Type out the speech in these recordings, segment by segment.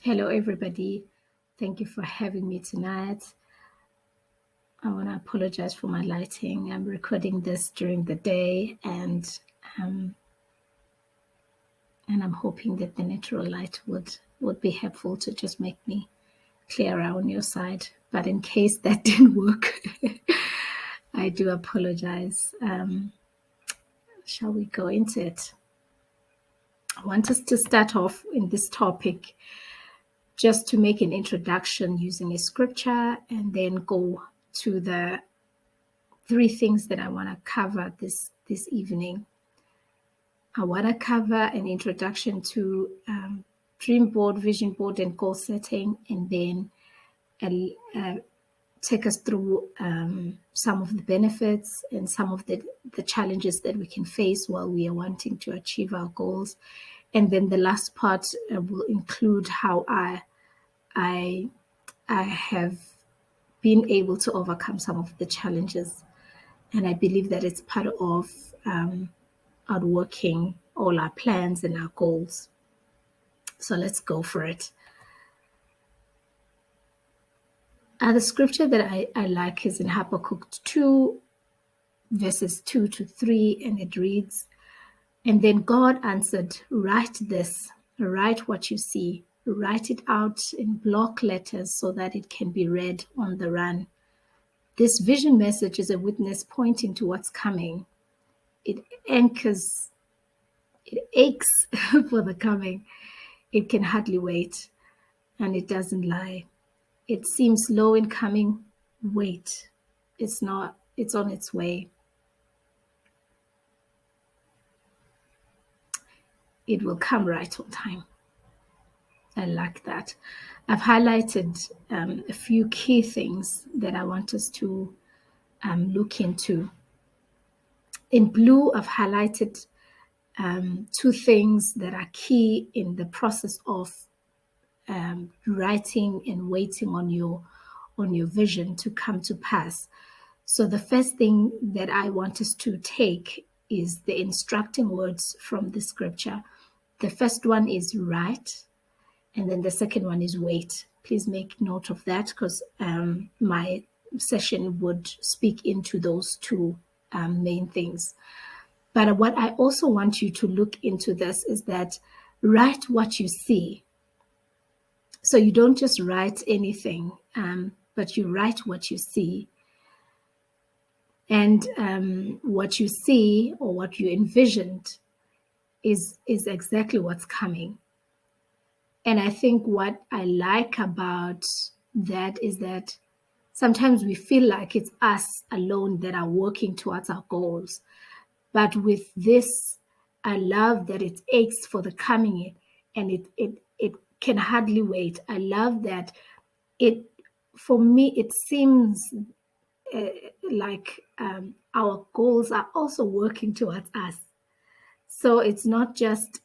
Hello, everybody. Thank you for having me tonight. I want to apologize for my lighting. I'm recording this during the day, um, and I'm hoping that the natural light would be helpful to just make me clearer on your side. But in case that didn't work, I do apologize. Shall we go into it? I want us to start off in this topic just to make an introduction using a scripture and then go to the three things that I want to cover this evening. I want to cover an introduction to dream board, vision board, and goal setting, and then take us through some of the benefits and some of the challenges that we can face while we are wanting to achieve our goals. And then the last part will include how I have been able to overcome some of the challenges. And I believe that it's part of outworking all our plans and our goals. So let's go for it. The scripture that I like is in Habakkuk 2, verses 2 to 3, and it reads, "And then God answered, write this, write what you see, write it out in block letters so that it can be read on the run. This vision message is a witness pointing to what's coming. It aches for the coming. It can hardly wait, and it doesn't lie. It seems slow in coming. Wait, it's not. It's on its way. It will come right on time." I like that. I've highlighted a few key things that I want us to look into. In blue, I've highlighted two things that are key in the process of writing and waiting on your vision to come to pass. So the first thing that I want us to take is the instructing words from the scripture. The first one is write, and then the second one is wait. Please make note of that because my session would speak into those two main things. But what I also want you to look into this is that write what you see. So you don't just write anything, but you write what you see. And what you see or what you envisioned is exactly what's coming. And I think what I like about that is that sometimes we feel like it's us alone that are working towards our goals. But with this, I love that it aches for the coming and it can hardly wait. I love that for me, it seems like our goals are also working towards us. So it's not just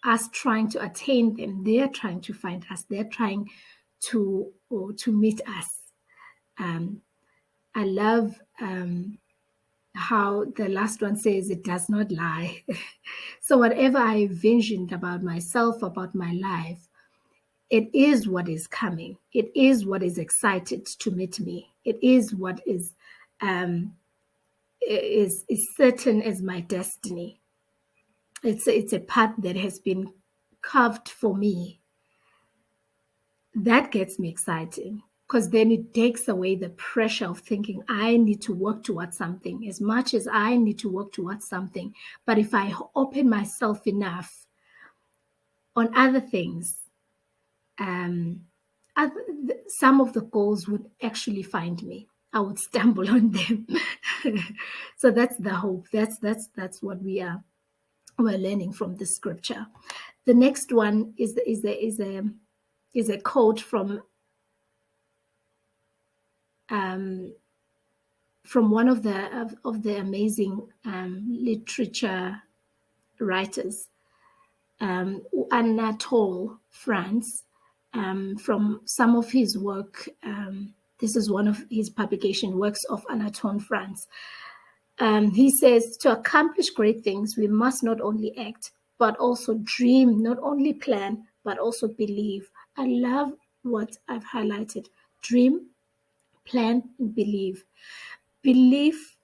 us trying to attain them. They're trying to find us. They're trying to meet us. I love how the last one says it does not lie. So whatever I envisioned about myself, about my life, it is what is coming. It is what is excited to meet me. It is what is certain as my destiny. It's a path that has been carved for me. That gets me excited because then it takes away the pressure of thinking I need to work towards something as much as I need to work towards something. But if I open myself enough on other things, some of the goals would actually find me. I would stumble on them. So that's the hope. That's what we're learning from the scripture. The next one is a quote from one of the amazing literature writers, Anatole France. From some of his work, this is one of his publication works of Anatole France. He says, to accomplish great things, we must not only act, but also dream, not only plan, but also believe. I love what I've highlighted: dream, plan, and believe. Belief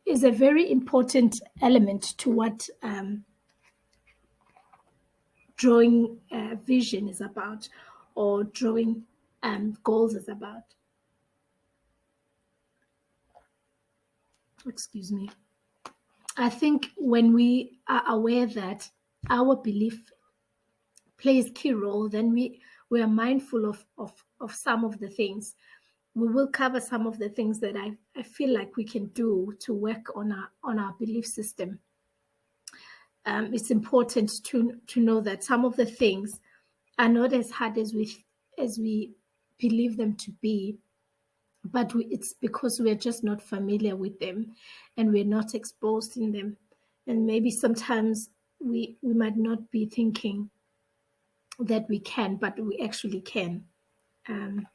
is a very important element to what drawing vision is about, or drawing goals is about. Excuse me. I think when we are aware that our belief plays key role, then we are mindful of some of the things. We will cover some of the things that I feel like we can do to work on our belief system. It's important to know that some of the things are not as hard as we believe them to be, but it's because we're just not familiar with them, and we're not exposed in them, and maybe sometimes we might not be thinking that we can, but we actually can. Um,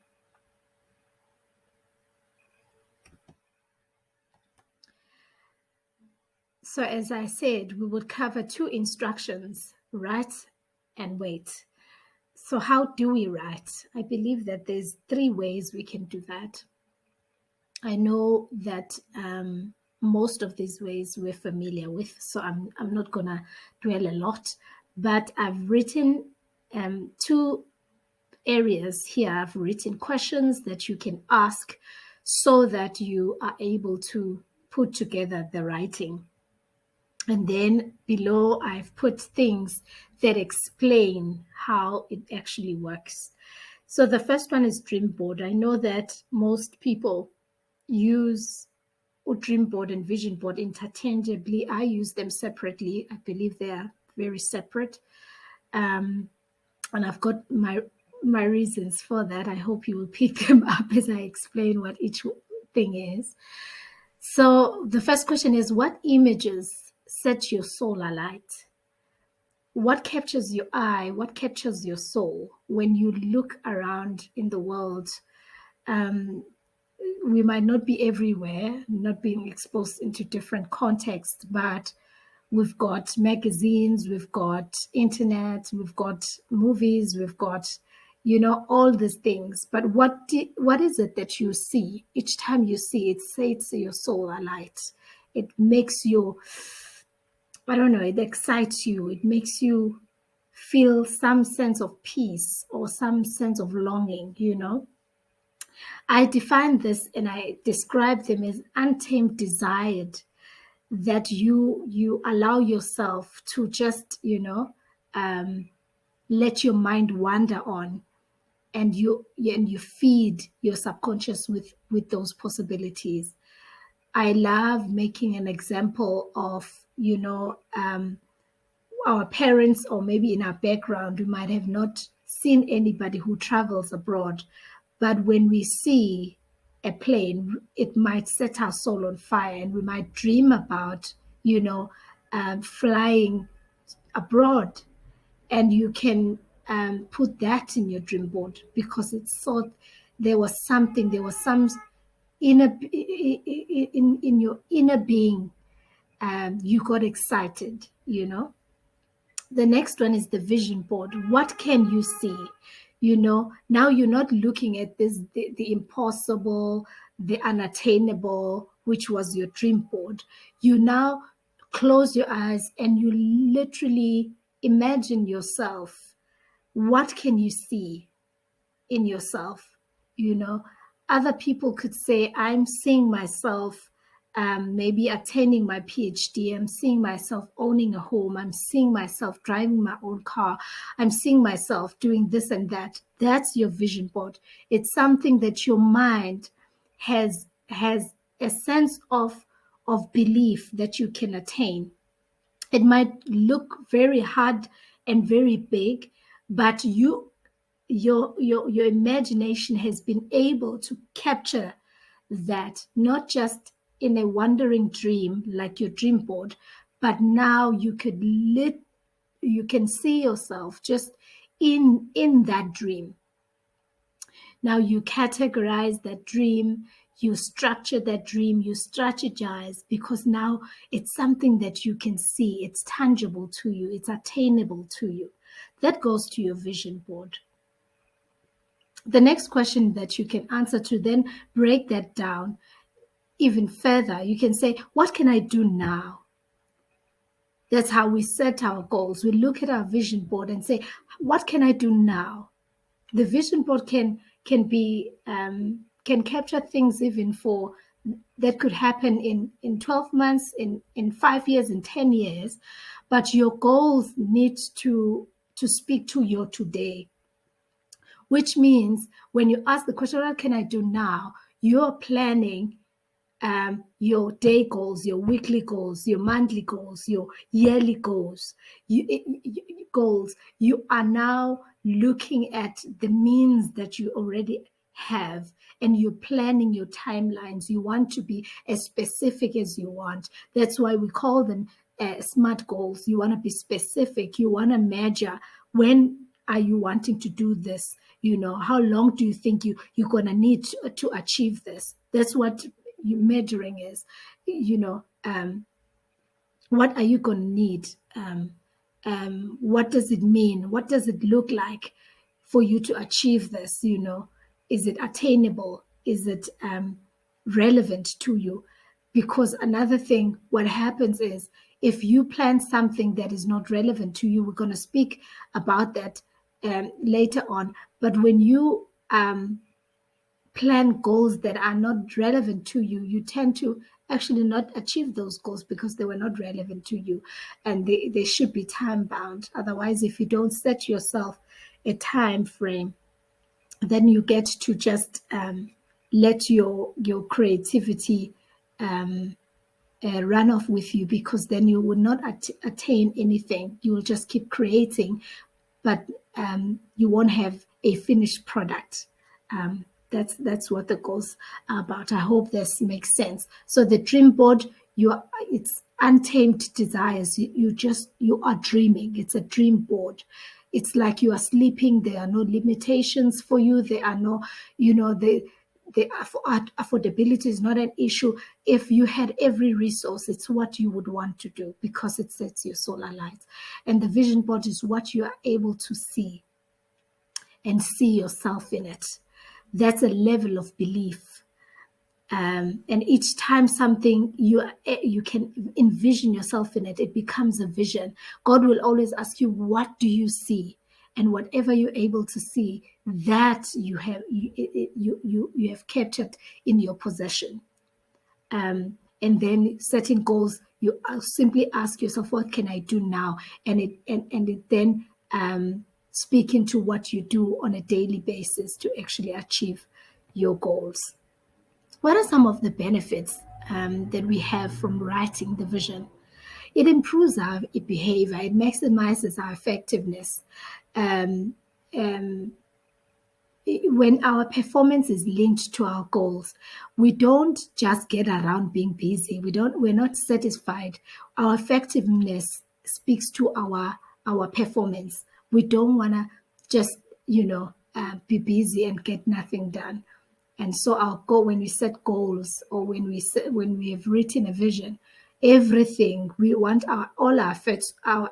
so as I said, we would cover 2 instructions: write and wait. So how do we write? I believe that there's 3 ways we can do that. I know that most of these ways we're familiar with, so I'm not gonna dwell a lot, but I've written 2 areas here. I've written questions that you can ask so that you are able to put together the writing. And then below, I've put things that explain how it actually works. So the first one is dream board. I know that most people use dream board and vision board interchangeably. I use them separately. I believe they are very separate. And I've got my reasons for that. I hope you will pick them up as I explain what each thing is. So the first question is, what images set your soul alight? What captures your eye? What captures your soul when you look around in the world? We might not be everywhere, not being exposed into different contexts, but we've got magazines, we've got internet, we've got movies, we've got, all these things. But what is it that you see each time you see it? Sets your soul alight. It makes you, I don't know, it excites you. It makes you feel some sense of peace or some sense of longing. I define this and I describe them as untamed desire that you allow yourself to just let your mind wander on, and you feed your subconscious with those possibilities. I love making an example of our parents, or maybe in our background we might have not seen anybody who travels abroad, but when we see a plane, it might set our soul on fire, and we might dream about flying abroad. And you can put that in your dream board, because it's so there was some inner in your inner being. You got excited. The next one is the vision board. What can you see? Now you're not looking at the impossible, the unattainable, which was your dream board. You now close your eyes and you literally imagine yourself. What can you see in yourself? Other people could say, I'm seeing myself maybe attaining my PhD. I'm seeing myself owning a home. I'm seeing myself driving my own car. I'm seeing myself doing this and that. That's your vision board. It's something that your mind has a sense of belief that you can attain. It might look very hard and very big, but your imagination has been able to capture that, not just in a wandering dream like your dream board, but now you can see yourself just in that dream. Now you categorize that dream, you structure that dream, you strategize, because now it's something that you can see, it's tangible to you, it's attainable to you. That goes to your vision board. The next question that you can answer to then break that down even further, you can say, what can I do now? That's how we set our goals. We look at our vision board and say, what can I do now? The vision board can capture things even for that could happen in 12 months, in 5 years, in 10 years. But your goals need to speak to your today, which means when you ask the question, what can I do now? You're planning your day goals, your weekly goals, your monthly goals, your yearly goals. You are now looking at the means that you already have, and you're planning your timelines. You want to be as specific as you want. That's why we call them SMART goals. You want to be specific. You want to measure, when are you wanting to do this? How long do you think you're going to need to achieve this? That's what measuring is. What are you going to need? What does it mean? What does it look like for you to achieve this? Is it attainable? Is it relevant to you? Because another thing, what happens is, if you plan something that is not relevant to you, we're going to speak about that later on. But when you plan goals that are not relevant to you, you tend to actually not achieve those goals because they were not relevant to you, and they should be time bound. Otherwise, if you don't set yourself a time frame, then you get to just let your creativity run off with you, because then you will not attain anything. You will just keep creating, but you won't have a finished product. That's what the goals are about. I hope this makes sense. So the dream board, it's untamed desires. You are dreaming. It's a dream board. It's like you are sleeping. There are no limitations for you. There are no, the affordability is not an issue. If you had every resource, it's what you would want to do, because it sets your solar light. And the vision board is what you are able to see and see yourself in it. That's a level of belief. And each time something you can envision yourself in it, it becomes a vision. God will always ask you, what do you see? And whatever you're able to see, that you have captured in your possession. And then setting goals, you simply ask yourself, what can I do now? And it then speak into what you do on a daily basis to actually achieve your goals. What are some of the benefits that we have from writing the vision? It improves our behavior. It maximizes our effectiveness. When our performance is linked to our goals, we don't just get around being busy. We're not satisfied. Our effectiveness speaks to our performance. We don't want to just, be busy and get nothing done. And so our goal, when we set goals, or when we have written a vision, everything we want all our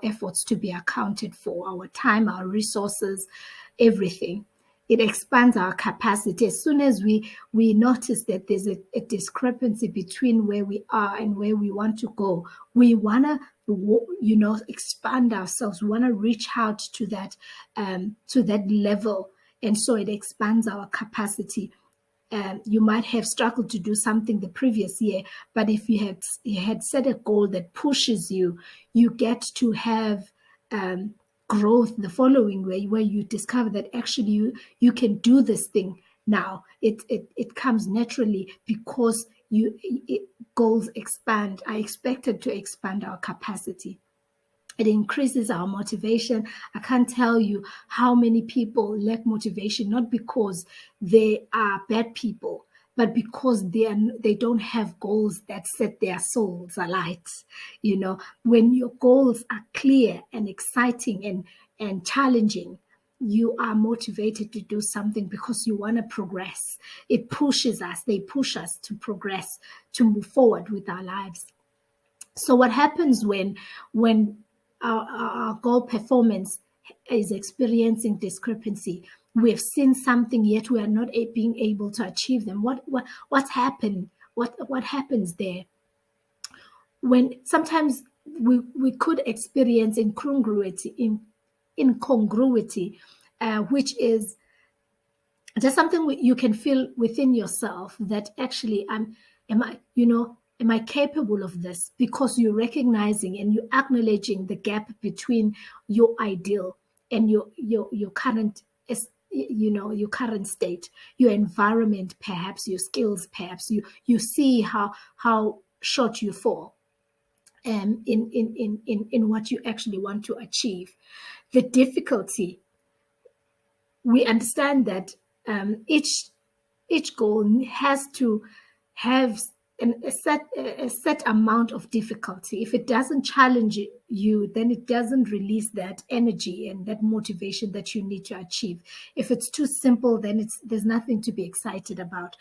efforts to be accounted for, our time, our resources, everything. It expands our capacity. As soon as we notice that there's a discrepancy between where we are and where we want to go, we want to expand ourselves. We want to reach out to that level, and so it expands our capacity. You might have struggled to do something the previous year, but if you had set a goal that pushes you, you get to have growth the following way, where you discover that actually you can do this thing now. It comes naturally because goals expand. I expected to expand our capacity. It increases our motivation. I can't tell you how many people lack motivation, not because they are bad people, but because they don't have goals that set their souls alight. When your goals are clear and exciting and challenging, you are motivated to do something because you want to progress. It pushes us, they push us to progress, to move forward with our lives. So what happens when our goal performance is experiencing discrepancy? We've seen something, yet we are not being able to achieve them. What's happened? What happens there? When sometimes we could experience incongruity, which is just something you can feel within yourself that actually am I capable of this? Because you're recognizing and you're acknowledging the gap between your ideal and your current your current state, your environment, perhaps your skills, perhaps you see how short you fall in what you actually want to achieve. The difficulty, we understand that each goal has to have a set amount of difficulty. If it doesn't challenge you, then it doesn't release that energy and that motivation that you need to achieve. If it's too simple, then there's nothing to be excited about.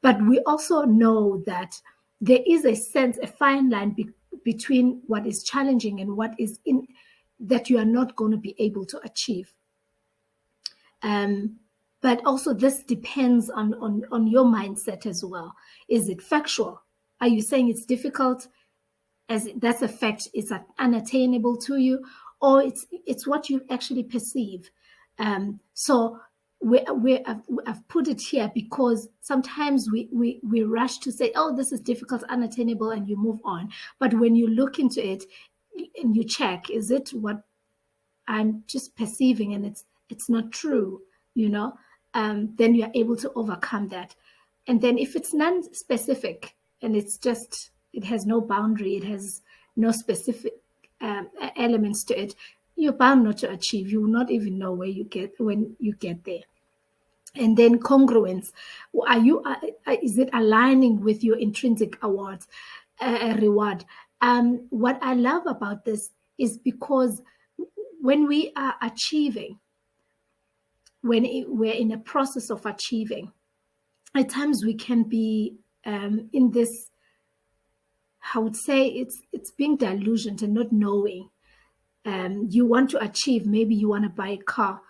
But we also know that there is a fine line between what is challenging and what is that you are not going to be able to achieve. But also this depends on your mindset as well. Is it factual? Are you saying it's difficult as that's a fact, it's unattainable to you, or it's what you actually perceive? So I've put it here because sometimes we rush to say, oh, this is difficult, unattainable, and you move on. But when you look into it and you check, is it what I'm just perceiving and it's not true, then you're able to overcome that. And then if it's non-specific and it has no boundary, it has no specific elements to it, you're bound not to achieve. You will not even know when you get there. And then congruence. Is it aligning with your intrinsic reward? What I love about this is because when we are achieving, we're in a process of achieving, at times we can be in this, I would say it's being delusioned and not knowing. You want to achieve, maybe you want to buy a car,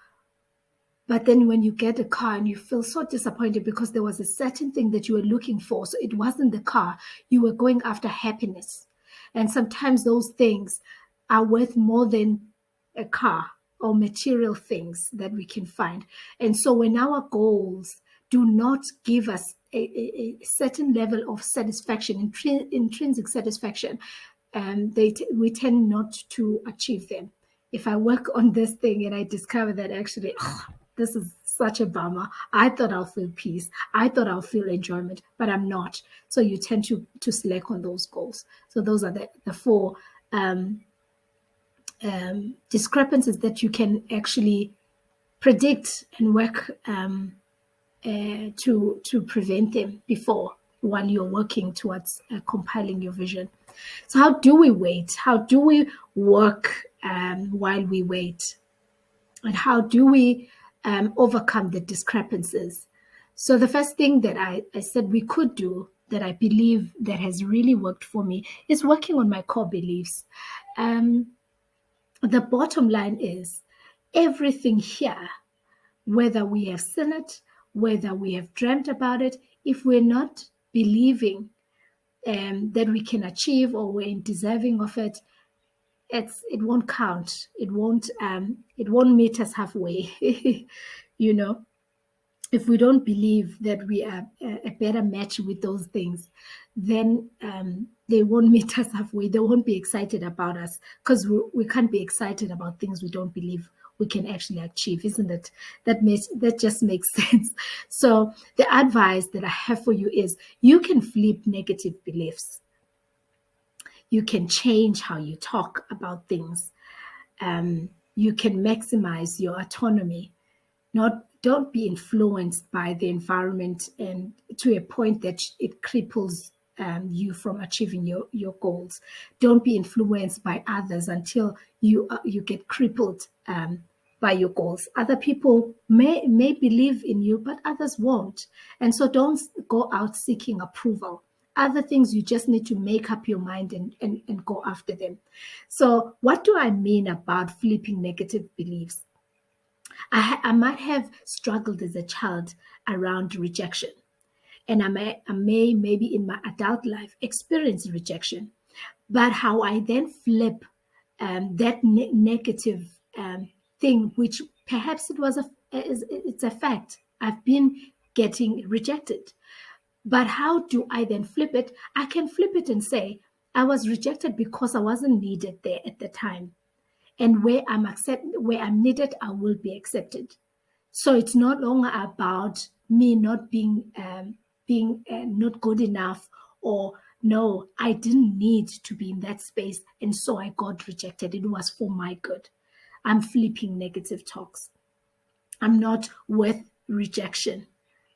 but then when you get a car and you feel so disappointed because there was a certain thing that you were looking for, so it wasn't the car, you were going after happiness. And sometimes those things are worth more than a car or material things that we can find. And so when our goals do not give us a certain level of satisfaction, intrinsic satisfaction, we tend not to achieve them. If I work on this thing and I discover that actually, this is such a bummer. I thought I'll feel peace. I thought I'll feel enjoyment, but I'm not. So you tend to slack on those goals. So those are the four discrepancies that you can actually predict and work to prevent them before, while you're working towards compiling your vision. So how do we wait? How do we work while we wait? And how do we overcome the discrepancies? So the first thing that I said we could do, that I believe that has really worked for me, is working on my core beliefs. The bottom line is everything here, whether we have seen it, whether we have dreamt about it, if we're not believing that we can achieve or we're deserving of it, it won't count. It won't meet us halfway. If we don't believe that we are a better match with those things, then they won't meet us halfway. They won't be excited about us, because we can't be excited about things we don't believe we can actually achieve, isn't it? That just makes sense. So the advice that I have for you is you can flip negative beliefs. You can change how you talk about things. You can maximize your autonomy. Don't be influenced by the environment and to a point that it cripples you from achieving your goals. Don't be influenced by others until you get crippled by your goals. Other people may believe in you, but others won't. And so don't go out seeking approval. Other things you just need to make up your mind and go after them. So what do I mean about flipping negative beliefs? I might have struggled as a child around rejection. And I may maybe in my adult life experience rejection. But how I then flip that negative thing, which perhaps it's a fact. I've been getting rejected. But how do I then flip it? I can flip it and say, I was rejected because I wasn't needed there at the time. And where I'm needed, I will be accepted. So it's no longer about me not being not good enough, or no, I didn't need to be in that space, and so I got rejected. It was for my good. I'm flipping negative talks. I'm not worth rejection.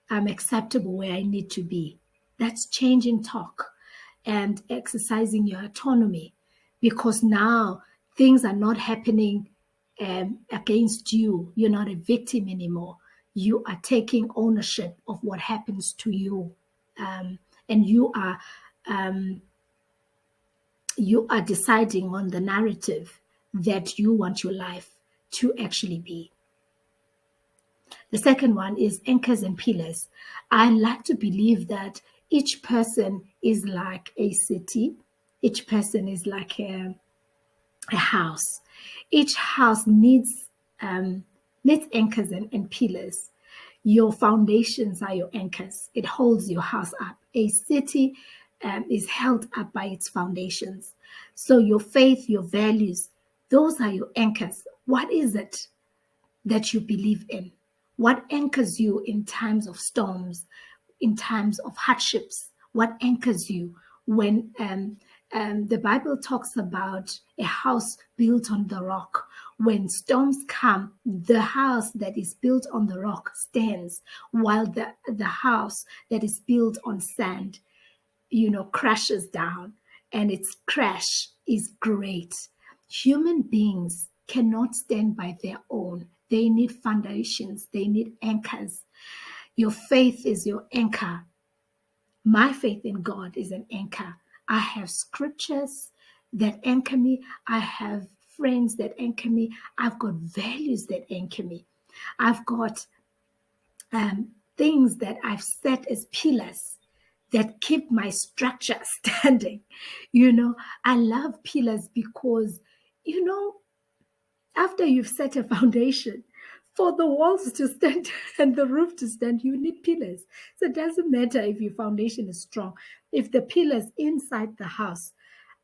I'm acceptable where I need to be. That's changing talk and exercising your autonomy, because now things are not happening against you. You're not a victim anymore. You are taking ownership of what happens to you, and um, you are deciding on the narrative that you want your life to actually be. The second one is anchors and pillars. I like to believe that each person is like a city, each person is like a house. Each house needs anchors and pillars. Your foundations are your anchors. It holds your house up. A city is held up by its foundations. So your faith, your values, those are your anchors. What is it that you believe in? What anchors you in times of storms, in times of hardships? What anchors you when the Bible talks about a house built on the rock? When storms come, the house that is built on the rock stands, while the house that is built on sand, crashes down, and its crash is great. Human beings cannot stand by their own. They need foundations, they need anchors. Your faith is your anchor. My faith in God is an anchor. I have scriptures that anchor me. I have friends that anchor me. I've got values that anchor me. I've got things that I've set as pillars that keep my structure standing. I love pillars because, after you've set a foundation, for the walls to stand and the roof to stand, you need pillars. So it doesn't matter if your foundation is strong. If the pillars inside the house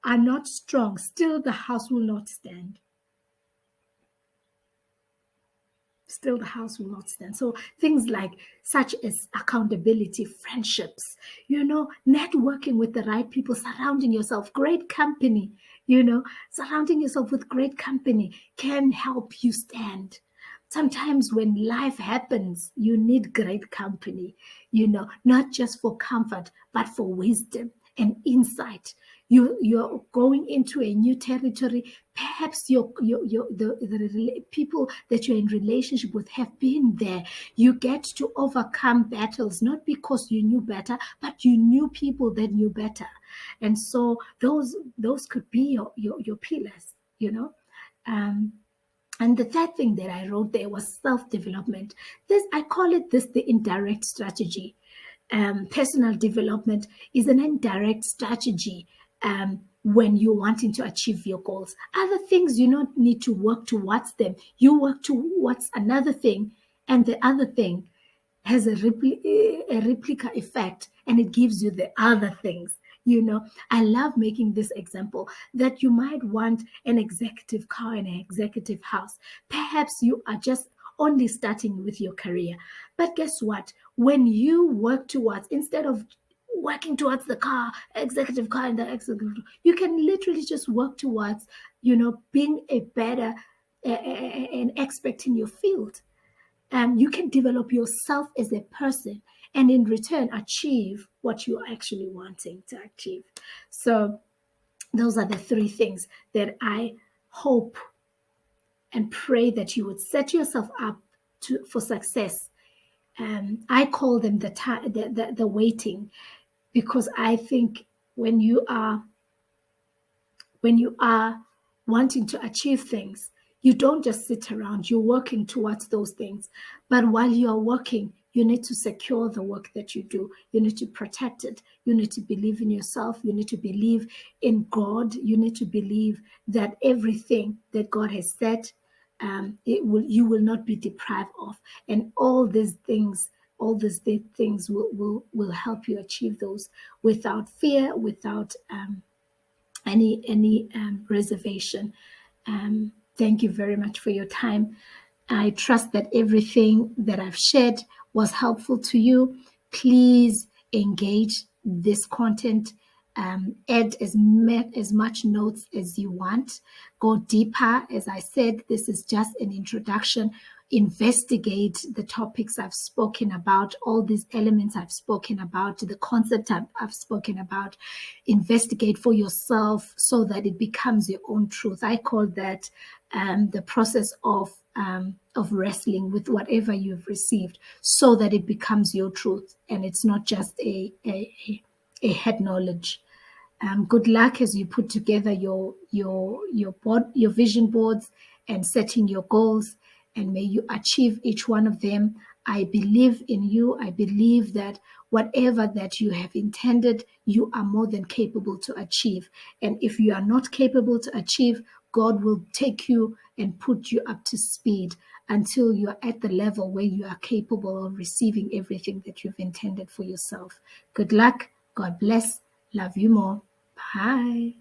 are not strong, still the house will not stand. Still the house will not stand. So things like such as accountability, friendships, networking with the right people, surrounding yourself, great company, surrounding yourself with great company can help you stand. Sometimes when life happens, you need great company, not just for comfort, but for wisdom and insight. You're going into a new territory. Perhaps the people that you're in relationship with have been there. You get to overcome battles, not because you knew better, but you knew people that knew better. And so those could be your pillars, and the third thing that I wrote there was self-development. I call it the indirect strategy. Personal development is an indirect strategy when you're wanting to achieve your goals. Other things, you don't need to work towards them. You work towards another thing, and the other thing has a replica effect, and it gives you the other things. I love making this example that you might want an executive car and an executive house. Perhaps you are just only starting with your career. But guess what? When you work towards, instead of working towards the executive car and the executive, you can literally just work towards, being a better an expert in your field. You can develop yourself as a person and in return achieve what you're actually wanting to achieve. So those are the three things that I hope and pray that you would set yourself up for success. I call them the waiting, because I think when you are wanting to achieve things, you don't just sit around, you're working towards those things. But while you are working, you need to secure the work that you do. You need to protect it. You need to believe in yourself. You need to believe in God. You need to believe that everything that God has said, you will not be deprived of. And all these things will help you achieve those without fear, without any reservation. Thank you very much for your time. I trust that everything that I've shared was helpful to you. Please engage this content. Add as much notes as you want. Go deeper. As I said, this is just an introduction. Investigate the topics I've spoken about, all these elements I've spoken about, the concept I've spoken about. Investigate for yourself so that it becomes your own truth. I call that the process of wrestling with whatever you've received, so that it becomes your truth and it's not just a head knowledge. Good luck as you put together your vision boards and setting your goals, and may you achieve each one of them. I believe in you. I believe that whatever that you have intended, you are more than capable to achieve. And if you are not capable to achieve, God will take you and put you up to speed until you are at the level where you are capable of receiving everything that you've intended for yourself. Good luck. God bless. Love you more. Bye.